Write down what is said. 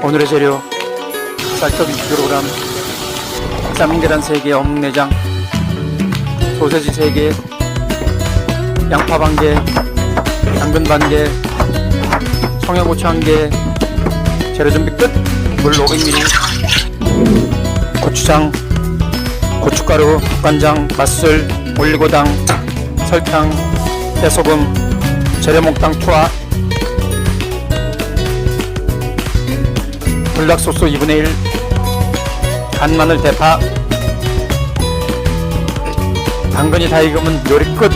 오늘의 재료 쌀떡 2kg, 삶은 계란 3개, 어묵내장, 소세지 3개, 양파 반개, 당근 반개, 청양고추 1개. 재료 준비 끝. 물 500ml, 고추장, 고춧가루, 국간장, 맛술, 올리고당, 설탕, 깨소금, 재래목당 투하, 불닭소스 2분의 1, 간마늘 대파. 당근이 다 익으면 요리 끝.